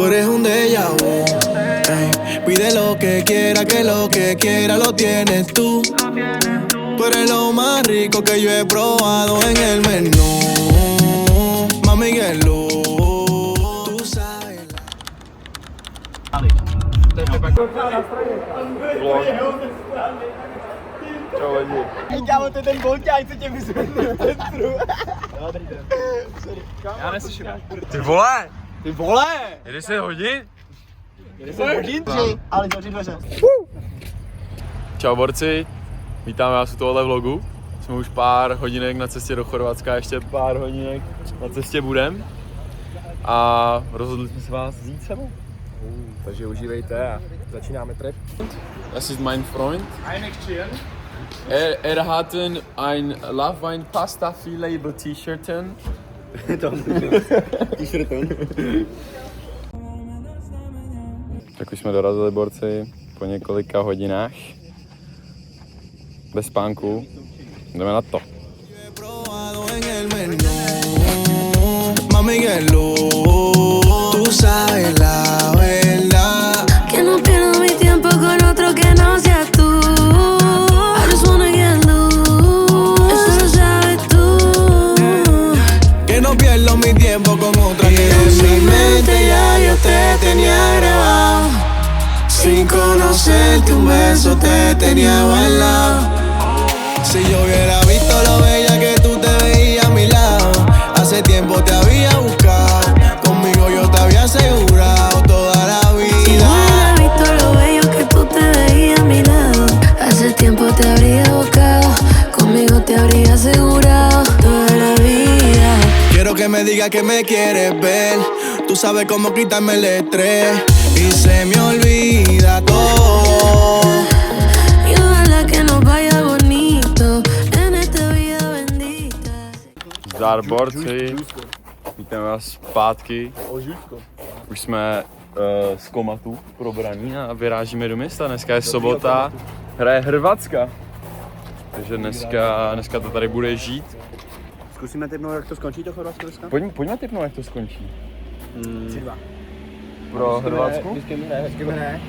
Tú eres un déjà vu. Ey, pide lo que quiera lo tienes tú. Tú eres lo más rico que yo he probado en el menú. Mami, que luz, tú sabes. Čau lidi. Ej kámo, to je ten bolťák, co tě vyzvedne v centru. Já neslyším. Ty vole! Ty vole! Je 10 hodin? Jde se hodin? Ale zavři dveře. Čau borci, vítám vás u tohohle vlogu. Jsme už pár hodinek na cestě do Chorvatska, ještě pár hodinek na cestě budem. A rozhodli jsme se vás vzít sebou. Takže užívejte a začínáme trip. Das ist mein Freund. Er hat ein Love Wine Pasta Label T-Shirten. Tak už jsme dorazili borci po několika hodinách. Bez spánku. Jdeme na to. Mami, que luz, tú sabes la verdad. Que no pierdo mi tiempo con otro que no seas tú. I just wanna get loose, eso lo sabes tú. Que no pierdo mi tiempo con otra que en mi mente ya yo te tenía grabado. Sin conocerte un beso te tenía guardado. Si yo hubiera visto lo bella que tú te veías a mi lado, hace tiempo te había buscado, conmigo yo te había asegurado toda la vida. Si no hubiera visto lo bello que tú te veías a mi lado, hace tiempo te habría buscado, conmigo te habría asegurado toda la vida. Quiero que me digas que me quieres ver, tú sabes cómo quitarme el estrés y se me olvida todo. Y ojalá que nos vaya bonito en esta vida bendita. Zdar borci, vítáme vás zpátky. Už jsme z komatu probraní a vyrážíme do města. Dneska je sobota, hraje Hrvatska. Takže dneska to tady bude žít. Zkusíme tipnout, jak to skončí to Chorvatsko dneska? Pojďme tipnout, jak to skončí. 3-2. Pro Hrvatsku? Vždycky mi hraje.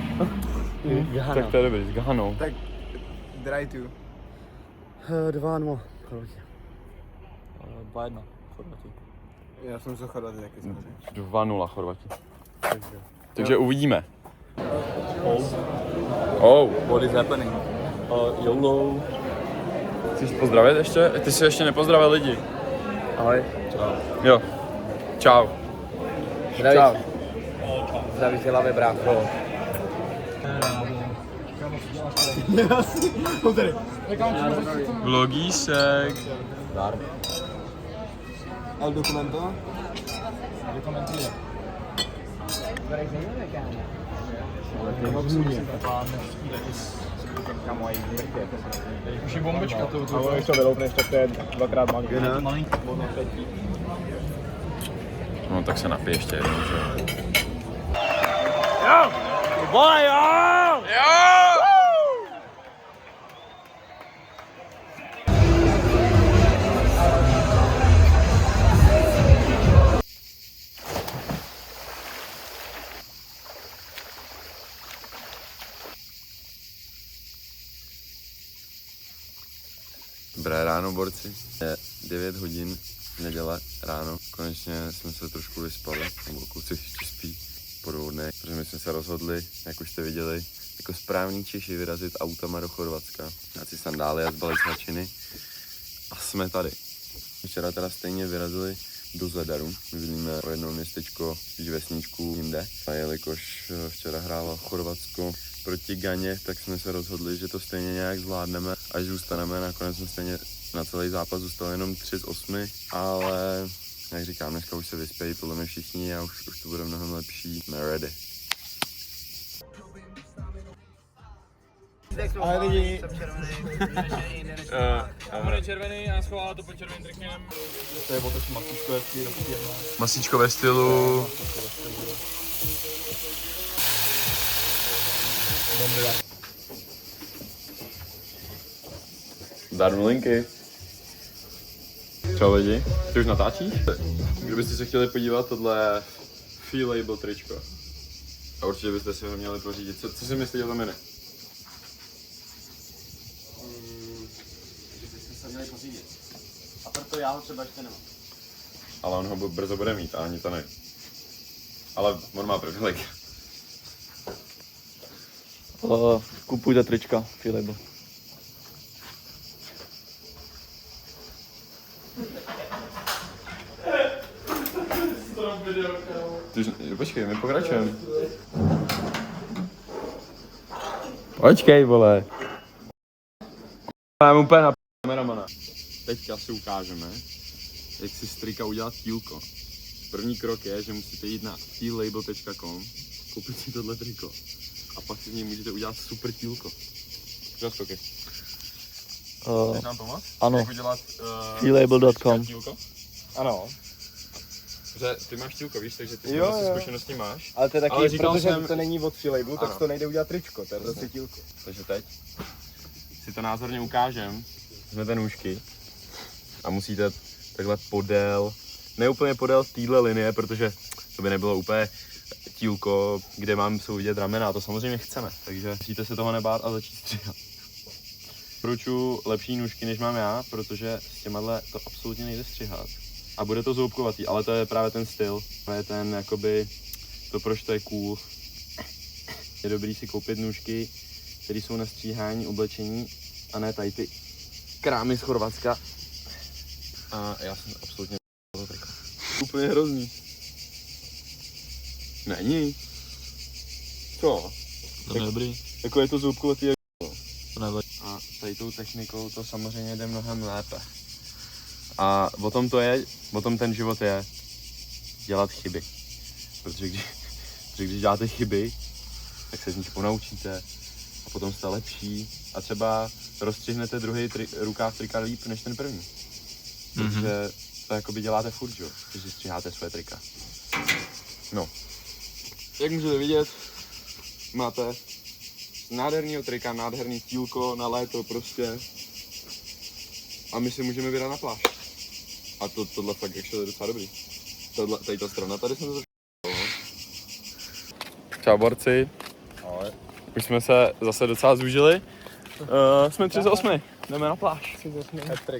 Tak to je dobrý, s Gahanou. Tak dry tu. 2-0. Chorvati. 2-1. Chorvati. Já jsem se Chorvati taky samozřejmě. 2-0 Chorvati. Takže uvidíme. Oh. What is happening? YOLO. Chceš pozdravit ještě? Ty jsi ještě nepozdravil lidi. Ahoj. Čau. Jo. Čau. Čau. Zdraví tě hlavě, brácho. Vlogísek. Zdar. Al documento? Už je bombička to. A ono, když to vyloupneš, tak to je dvakrát manky. No tak se napij ještě jednou, že jo. Dobré ráno, borci. Je 9 hodin, neděle ráno. Konečně jsme se trošku vyspali, nebo kluci ještě spí po 2 dnech, protože my jsme se rozhodli, jak už jste viděli, jako správní Češi vyrazit autama do Chorvatska. Dát si sandály a zbalit svačiny. A jsme tady. Včera teda stejně vyrazili do Zadaru. My bydlíme o jedno městečko, spíš vesničku jinde. A jelikož včera hrálo Chorvatsko proti Ganě, tak jsme se rozhodli, že to stejně nějak zvládneme, až zůstaneme. Nakonec jsme stejně na celý zápas zůstali jenom 3 z 8, ale jak říkám, dneska už se vyspějí podle mě všichni a už to bude mnohem lepší. Jsme ready. Ahoj lidi. Bude červený a schovala to pod červeným triknem. To je otoč masíčko hezký, rozpěrná. Masíčko ve stylu. Zdar nulinky. Čau lidi. Ty už natáčíš? Kdybyste se chtěli podívat, tohle je Feel Label tričko. A určitě byste si ho měli pořídit. Co si myslíte o tom, Mine? Že byste se měli pořídit. A proto já ho třeba ještě nemám. Ale on ho brzo bude mít, a ani to ne. Ale on má privilegia. Kupujte trička, Filebo. Počkej, my pokračujeme. Počkej, vole. Mám úplně na kameramana. Teďka si ukážeme, jak si z trika udělat tílko. První krok je, že musíte jít na teallabel.com, koupit si tohle triko. A pak si z něj můžete udělat super tílko. Zaskoky. Chceš nám pomoct? Ano. Jak udělat teallabel.com. tílko? Ano. Že ty máš tílko, víš, takže ty Jo, si jo. zkušenosti máš. Ale to je taky, Ale říkal protože jsem- to není od Filabelu, tak Ano. to nejde udělat tričko, to je prostě tílko. Takže teď si to názorně ukážem. Vezmete nůžky a musíte takhle podél, ne úplně podél téhle linie, protože to by nebylo úplně tílko, kde jsou vidět ramena, a to samozřejmě chceme, takže musíte se toho nebát a začít stříhat. Doporučuji lepší nůžky, než mám já, protože s těmahle to absolutně nejde střihat. A bude to zoubkovatý, ale to je právě ten styl, to je ten jakoby, to proč to je cool. Je dobrý si koupit nůžky, které jsou na stříhání oblečení a ne tady ty krámy z Chorvatska. A já jsem absolutně to triko. Úplně hrozný. Není. Co? To je dobrý. Jako je to zoubkovatý. To nevadí. A tady tou technikou to samozřejmě jde mnohem lépe. A o tom to je, o tom ten život je, dělat chyby. Protože když děláte chyby, tak se z nich ponaučíte a potom jste lepší a třeba rozstřihnete druhý rukáv trika líp než ten první. Takže to jakoby děláte furt, jo, když si stříháte své trika. No. Jak můžete vidět, máte nádhernýho trika, nádherný tílko na léto prostě. A my si můžeme vydat na pláž. A tohle fakt ještě je docela dobrý. Tady ta strana, tady jsme to začali. Čau borci. Ale. Už jsme se zase docela zúžili. Jsme 3 z 8. Jdeme na pláž.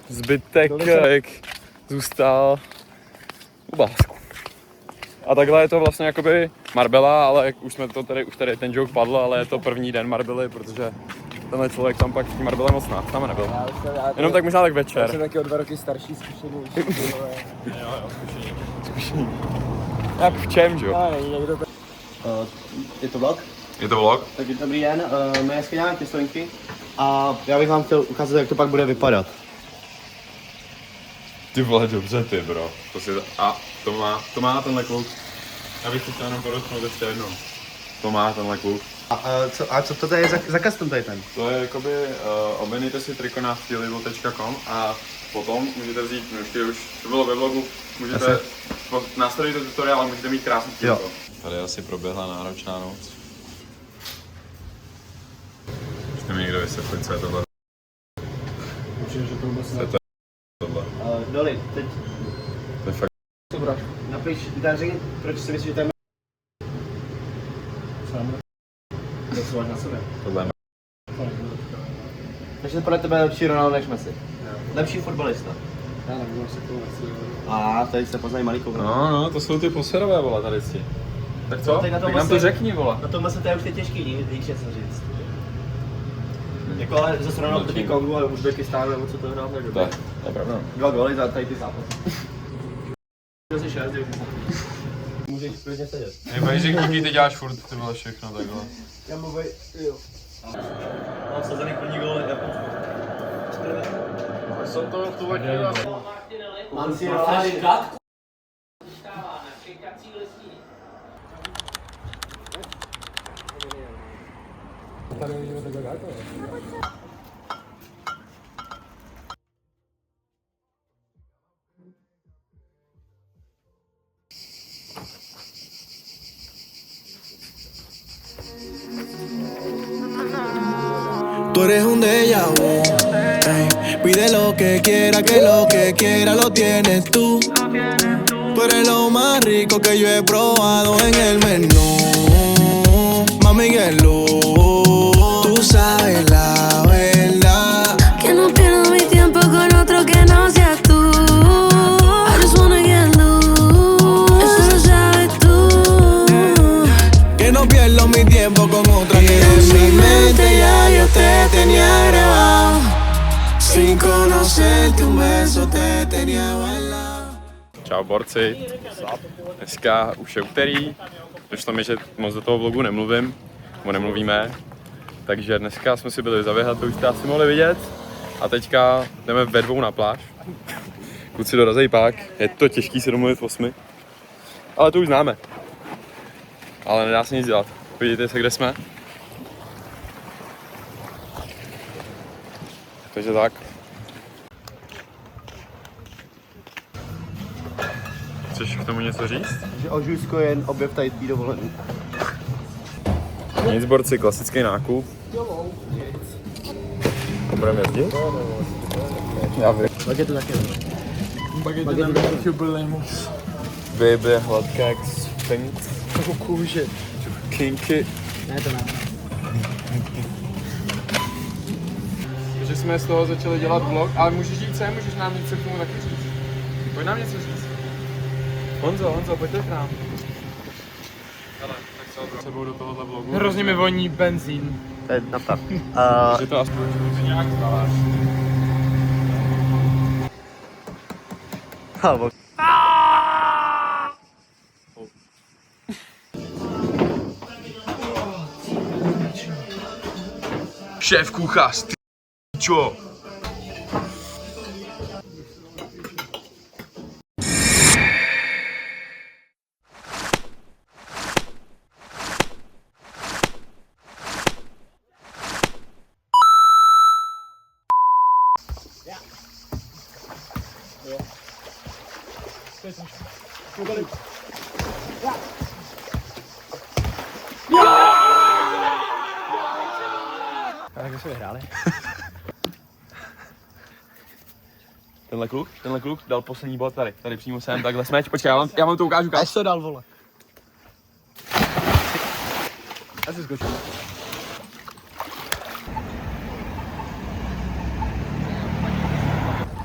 Zbytek zůstal u Básku. A takhle je to vlastně jakoby Marbella, ale jak už tady ten joke padl, ale je to první den Marbely, protože tenhle člověk tam pak v té Marbelle moc tam nebyl. Jenom tak možná tak Já jsem večer. taky o 2 roky starší, zkušenější. Zkušení. Jak v čem, že jo? Je to vlog? Je to vlog? Tak dobrý den, my dneska děláme těstonky a já bych vám chtěl ukázat, jak to pak bude vypadat. Ty vole, dobře ty, bro. To má tenhle kluk. Já bych to chtěl jenom porotknout ještě jednou. To má tenhle kluk. A co to je za custom tady ten? To je jakoby, objednejte si triko na teallabel.com a potom můžete vzít nůžky, už to bylo ve vlogu, můžete, následujte tutoriál a můžete mít krásný tílko. Tady asi proběhla náročná noc. Můžete mi někdo vysvětlit, co je tohle? Určitě, že to vůbec Co je tohle? Doli, teď To je fakt napiš, dá řekni, proč si myslíš, že to je co máš na sobě? tohle. Takže podle tebe je lepší Ronaldo než Messi. Lepší fotbalista. Já nevím, se to a tady se poznají malý koukal. No, to jsou ty poserové, vole, tady si. Tak co? Tak na tom Tak nám to asi- řekni, vole. Na tomhle se to je už těžký, víš, co říct. Jako ale zase Ronaldo proti Kongu, ale Uzbekistánu, nebo co to hrál, tak To je pravda. 2 góly za tady ty zápasy. Asi 6, můžeš klidně sedět. Nebudeš, že díky, ty děláš furt, ty vole, všechno takhle. Já mluvím, jo. Mám sazený první gól, Jsem to v tuhle chvíli. Mám si Ronaldo. Tú eres un déjà vu, ey. Pide lo que quiera lo tienes tú. Tú eres lo más rico que yo he probado en el menú. pa' Miguel Luz. Tú sabes la verdad. Que no pierdo mi tiempo con otro que no seas tú. I just wanna get loose. Eso lo sabes tú. Que no pierdo mi tiempo con otra que en mi mente ya yo te tenía grabado. Sin conocerte un beso te tenía bailado. Čau borci. Dneska už je úterý. Došlo mi, že moc do toho vlogu nemluvím, nebo nemluvíme. Takže dneska jsme si byli zaběhat, to už jste asi mohli vidět. A teďka jdeme ve 2 na pláž. Kluci dorazí pak, je to těžký si domluvit v 8. Ale to už známe. Ale nedá se nic dělat. Podívejte se, kde jsme. Takže tak. Chceš k tomu něco říct? Že Ožujsko je jen objev tady tý dovolený. Nic borci, klasický nákup. Budeme jezdit? Já vím. Bagety taky. Bagety tam taky byly moc. Baby, hladká jak sphinx. Jako kůže. Kinky. Ne, to ne. Takže jsme z toho začali dělat vlog, ale můžeš říct co, můžeš nám něco k tomu taky říct. Pojď nám něco říct. Honzo, pojďte k nám. Hele, tak co sebou do tohohle vlogu. Hrozně mi voní benzín. To je nafta. Že to aspoň Nějak zvaláš. Šéf kuchař, ty čo? Tak jsme vyhráli. Tenhle kluk dal poslední bod tady přímo sem, takhle smeč, počkej, já vám to ukážu. Až to dal, vole. Já si skočím.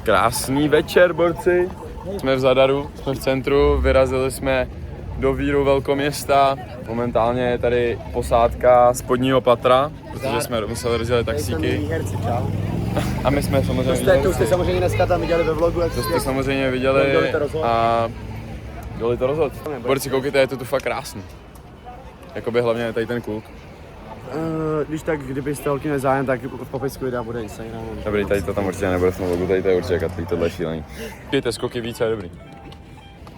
Krásný večer, borci. Jsme v Zadaru, jsme v centru, vyrazili jsme do víru velkoměsta. Momentálně je tady posádka spodního patra, protože jsme museli rozdělit taxíky. A my jsme samozřejmě To jste samozřejmě dneska tam viděli ve vlogu. To jste samozřejmě viděli a dali to rozhod. Borci, koukejte, je to tu fakt krásný. Jakoby hlavně tady ten kluk. Když tak, kdybyste holky nezájem, tak v popisku videa bude Instagram. Dobrý, tady to tam určitě nebude v tom vlogu, tady to je určitě katlí, tohle je šílený. Koukejte, skoky více je dobrý.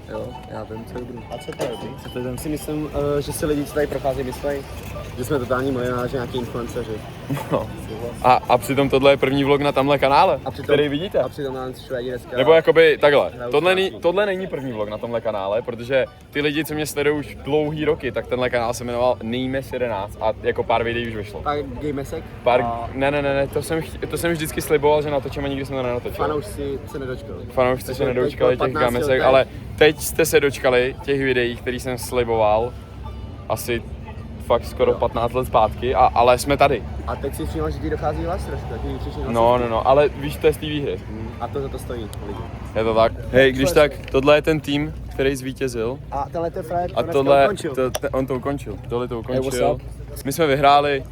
Jo, já vím, co je dobrý. A co to je dobrý? Co to je? Si myslím, že si lidi, co tady procházejí, myslí, že jsme totální milionáři, nějaký influenceři. No. A přitom tohle je první vlog na tamhle kanále, který vidíte. A přitom nám švédi dneska. Nebo jakoby takhle, tohle není první vlog na tomhle kanále, protože ty lidi, co mě sledují už dlouhý roky, tak tenhle kanál se jmenoval Nejmes 11 a jako pár videí už vyšlo. Pár gamesek? Ne, to jsem vždycky sliboval, že natočím a nikdy jsem to nenatočil. Fanoušci se nedočkali. Fanoušci se nedočkali těch gamesek, ale teď jste se dočkali těch videí, který jsem sliboval asi fakt skoro 15 let zpátky, ale jsme tady. A teď si všiml, že ti dochází hlas trošku, taky křičí na No, ale víš, to je z té výhry. A to za to stojí lidi. Je to tak. Hej, když tak, tohle je ten tým, který zvítězil. A tenhle ten frajer A tohle, on to ukončil. Tohle to ukončil. My jsme vyhráli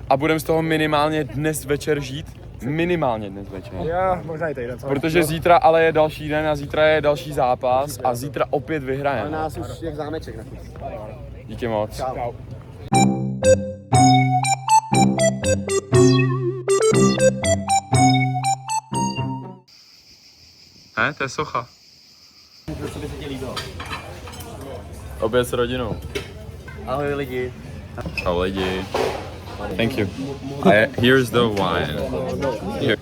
a budeme z toho minimálně dnes večer žít. Minimálně dnes večer. Já, možná i týden. Protože zítra ale je další den a zítra je další zápas a zítra opět A vyhrajeme. nás už jak zámeček na kus. Díky moc. Čau. Ne, to je socha. Oběd s rodinou. Ahoj lidi. Ahoj lidi. Thank you. Here's the wine. Here.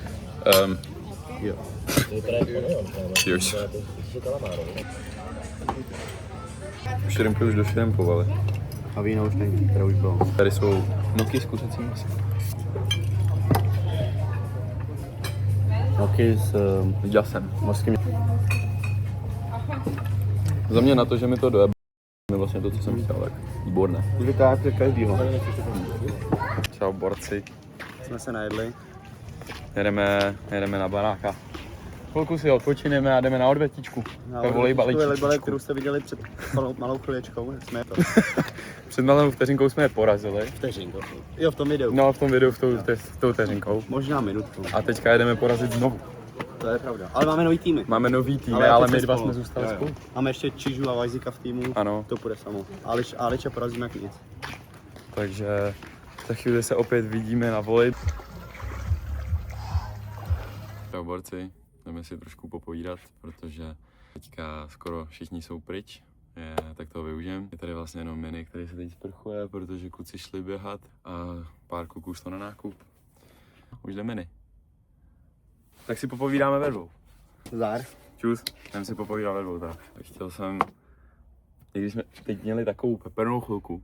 Cheers. Šrimky už došrimpovali. A víno už není, které už bylo. Tady jsou noky s kuřecím masem. Noky s jasem. mořským. Za mě na to, že mi to dojebe, mi vlastně to, co jsem chtěl, tak výborné. Vytáháte každýho. Čau borci, Jsme se najedli. jedeme na baráka. Chvilku si odpočineme a jdeme na odvětičku. Ve volejbaličku. Kterou jste viděli před malou chvíličkou. Jsme to. Před malou vteřinkou jsme je porazili. Vteřinku. Jo, v tom videu. No, v tom videu s tou vteřinkou. Možná minutku. A teďka jedeme porazit znovu. To je pravda. Ale máme nový týmy. Máme nový tým, Ale ale teď my dva spolu. jsme zůstali spolu. Máme ještě Čižu a Vajzika v týmu. Ano. To půjde samo. Aliča porazíme jak nic. Takže za chvíli se opět vidíme na voli. Čau borci, jdeme si trošku popovídat, protože teďka skoro všichni jsou pryč, tak toho využijem. Je tady vlastně jenom Mini, který se teď sprchuje, protože kluci šli běhat a pár kluků šlo na nákup. Už jde Mini. Tak si popovídáme ve dvou. Zdar. Čus, jdem si popovídat ve dvou. Tak chtěl jsem, i když jsme teď měli takovou peprnou chvilku,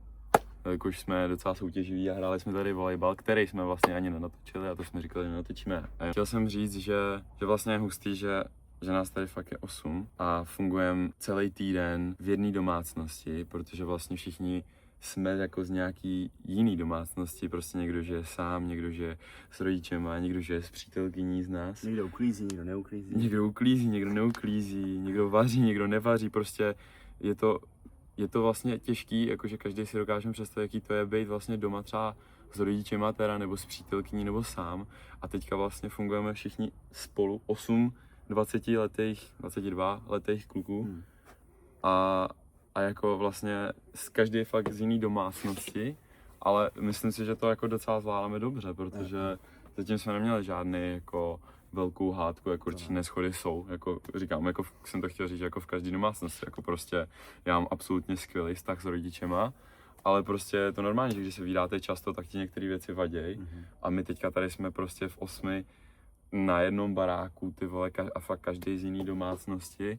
jakož jsme docela soutěživí a hráli jsme tady volejbal, který jsme vlastně ani nenatočili a to jsme říkali, že nenatočíme. A chtěl jsem říct, že vlastně je hustý, že nás tady fakt je 8 a fungujeme celý týden v jedné domácnosti, protože vlastně všichni jsme jako z nějaký jiný domácnosti, prostě někdo žije sám, někdo žije s rodičem a někdo žije s přítelkyní z nás. Někdo uklízí, někdo neuklízí. Někdo uklízí, někdo neuklízí, někdo vaří, někdo nevaří, prostě je to vlastně těžký, jakože každý si dokážeme představit, jaký to je být vlastně doma třeba s rodičema teda, nebo s přítelkyní, nebo sám. A teďka vlastně fungujeme všichni spolu, 8 22 letých kluků. A jako vlastně každý je fakt z jiný domácnosti, ale myslím si, že to jako docela zvládáme dobře, protože zatím jsme neměli žádný jako velkou hádku, jako určitě neschody jsou, jako říkám, jako jsem to chtěl říct, jako v každé domácnosti, jako prostě já mám absolutně skvělý vztah s rodičema, ale prostě je to normální, že když se vídáte často, tak ti některé věci vadějí a my teďka tady jsme prostě v 8 na jednom baráku, ty vole, a fakt každý z jiný domácnosti,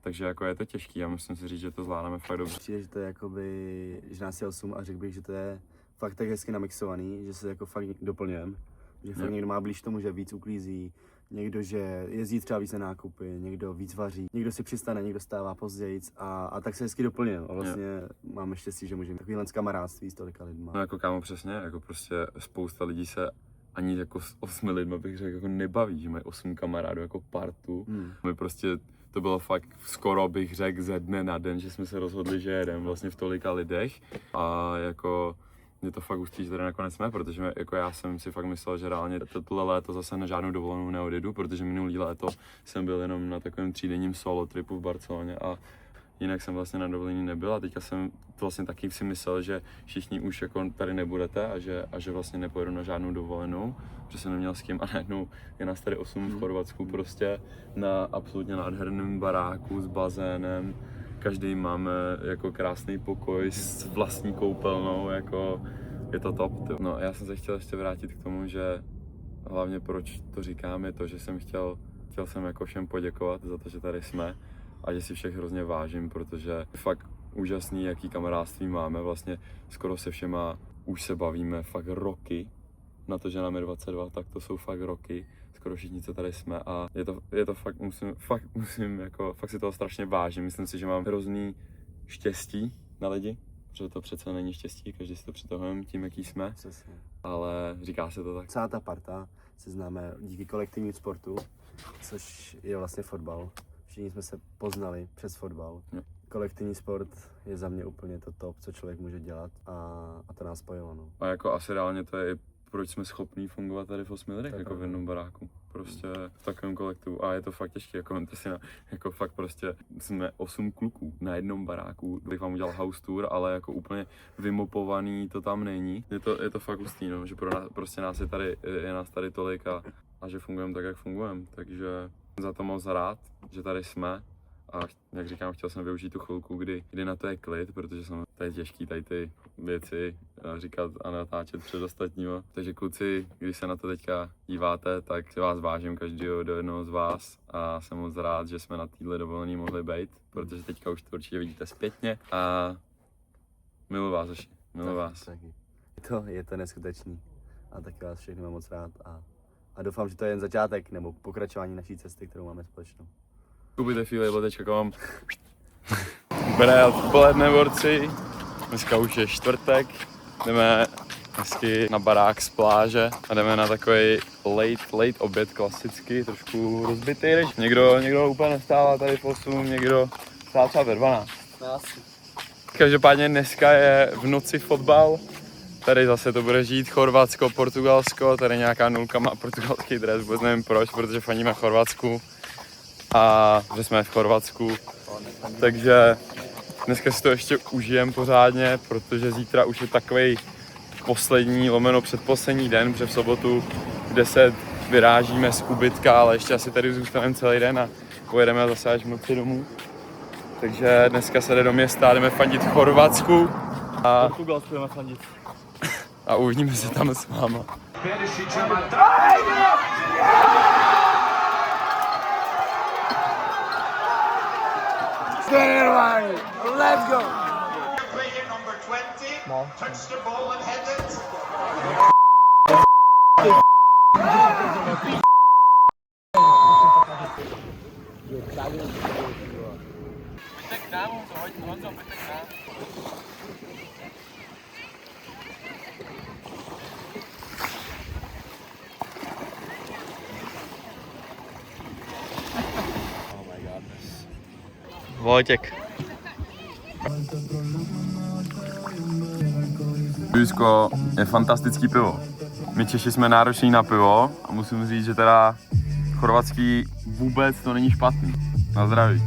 takže jako je to těžký a myslím si říct, že to zvládáme fakt dobře. Přijde, že to je jakoby, že nás je 8 a řekl bych, že to je fakt tak hezky namixovaný, že se jako fakt doplňujeme. Že fakt někdo má blíž tomu, že víc uklízí, někdo, že jezdí třeba víc na nákupy, někdo víc vaří, někdo si přistane, někdo stává později a tak se hezky doplňujeme. A vlastně máme štěstí, že můžeme takovýhle kamarádství s tolika lidma. No jako kámo přesně, jako prostě spousta lidí se ani jako s 8 lidma bych řekl jako nebaví, že mají 8 kamarádů jako partu. My prostě to bylo fakt skoro bych řekl ze dne na den, že jsme se rozhodli, že jedeme vlastně v tolika lidech a jako je to fakt hustý, že tady nakonec jsme, protože jako já jsem si fakt myslel, že reálně tohle léto zase na žádnou dovolenou neodjedu, protože minulý léto jsem byl jenom na takovém 3denním solo tripu v Barceloně a jinak jsem vlastně na dovolení nebyl a teďka jsem vlastně taky si myslel, že všichni už jako tady nebudete a že vlastně nepojedu na žádnou dovolenou, protože jsem neměl s kým a najednou je nás tady 8 v Chorvatsku prostě na absolutně nádherném baráku s bazénem. Každý máme jako krásný pokoj s vlastní koupelnou, jako je to top. No a já jsem se chtěl ještě vrátit k tomu, že hlavně proč to říkám je to, že jsem chtěl jsem jako všem poděkovat za to, že tady jsme a že si všech hrozně vážím, protože je fakt úžasný, jaký kamarádství máme, vlastně skoro se všema už se bavíme fakt roky, na to, že nám je 22, tak to jsou fakt roky, skoro všichni, co tady jsme a je to fakt musím jako, fakt si toho strašně vážím, myslím si, že mám hrozný štěstí na lidi, protože to přece není štěstí, každý si to přitahujeme tím, jaký jsme, Přesně. ale říká se to tak. Celá ta parta se známe díky kolektivním sportu, což je vlastně fotbal. Všichni jsme se poznali přes fotbal. Jo. Kolektivní sport je za mě úplně to top, co člověk může dělat a to nás spojilo. No. A jako asi reálně to je, proč jsme schopní fungovat tady v 8 lidech, jako v jednom baráku. Prostě v takovém kolektivu. A je to fakt těžké, jako fakt prostě jsme 8 kluků na jednom baráku. Bych vám udělal house tour, ale jako úplně vymopovaný to tam není. Je to fakt hustý, no, že prostě je nás tady tolik a že fungujeme tak, jak fungujeme. Takže za to moc rád, že tady jsme. A jak říkám, chtěl jsem využít tu chvilku, kdy na to je klid, protože jsem tady těžký tady ty věci říkat a natáčet před ostatníma. Takže kluci, když se na to teďka díváte, tak si vás vážím každého do jednoho z vás a jsem moc rád, že jsme na téhle dovolený mohli být, protože teďka už to určitě vidíte zpětně a miluji vás, Zoši, miluji vás. Taky. Je to neskutečný a taky vás všechny mám moc rád a doufám, že to je jen začátek nebo pokračování naší cesty, kterou máme společnou. Kupujte feelable.com. Dobré odpoledne, borci. Dneska už je čtvrtek. Jdeme hezky na barák z pláže a jdeme na takový late oběd klasicky, trošku rozbitý. Někdo úplně nestává tady v 8, někdo stál třeba ve 12. Každopádně dneska je v noci fotbal. Tady zase to bude žít Chorvatsko, Portugalsko, tady nějaká nulka má portugalský dres, vůbec nevím proč, protože faníme Chorvatsku a že jsme v Chorvatsku. Takže dneska si to ještě užijem pořádně, protože zítra už je takovej poslední, předposlední den, protože v sobotu v 10 vyrážíme z Kubitka, ale ještě asi tady zůstaneme celý den a pojedeme zase až v noci domů. Takže dneska se jde do města, jdeme fandit Chorvatsku a Portugalsku jdeme fandit. A uvidíme se tam s váma. Let's go! Number 20 touched the ball and headed. Vojtěk. Rusko je fantastický pivo. My Češi jsme nároční na pivo a musím říct, že teda chorvatský vůbec to není špatný. Na zdraví.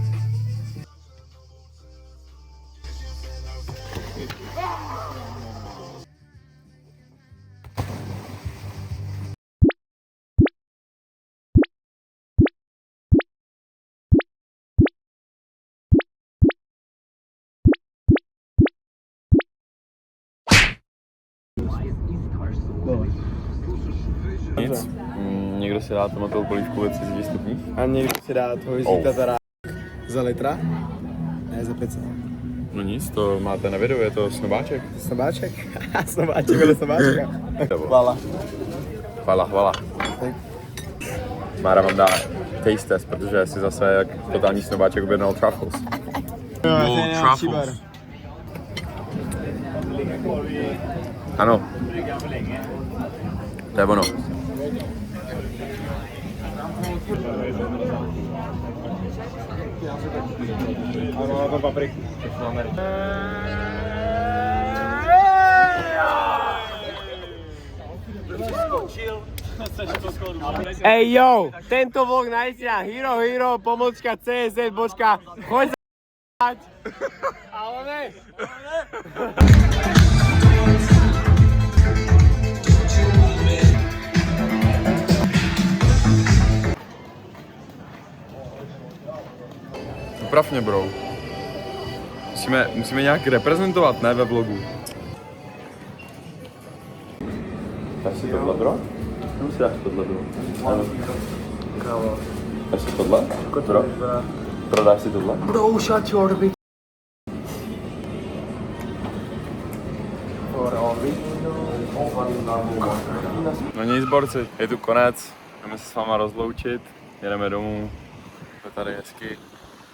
Nic. Někdo si dá tomatovou polívku ve 30 stupních. A někdo si dát hovězí tatarák za litra? Ne, za 500. No nic, to máte na videu, je to snobáček. Snobáček? Snobáček vedle snobáčka. Hvala. Hvala. Mára vám dá taste test, protože si zase jak totální snobáček objednal truffles. Truffles. Ano. To je ono. Ej yo, tento vlog nájdete na herohero.cz. Choď za***ať. Ale ne. Uprav mě, bro. Musíme nějak reprezentovat, ne ve vlogu. Dáš si tohle, bro? Nebo si dáš tohle, bro? Ano. Kámo. Dáš si tohle? Bro? Prodáš si tohle? Bro, shut your bitch. No nic, borci, je tu konec. Jdeme se s váma rozloučit. Jedeme domů. Je tady hezky.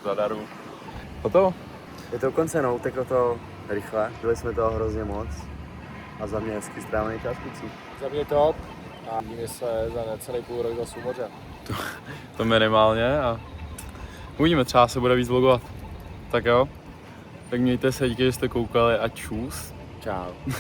Zadaru. Hotovo? Je to u konce, no, uteklo to rychle. Byli jsme toho hrozně moc. A za mě hezky strávený čas kucí. Za mě top. A vidíme se za necelý půl rok zase u moře. To minimálně a uvidíme, třeba se bude víc vlogovat. Tak jo. Tak mějte se, díky, že jste koukali a čus. Čau.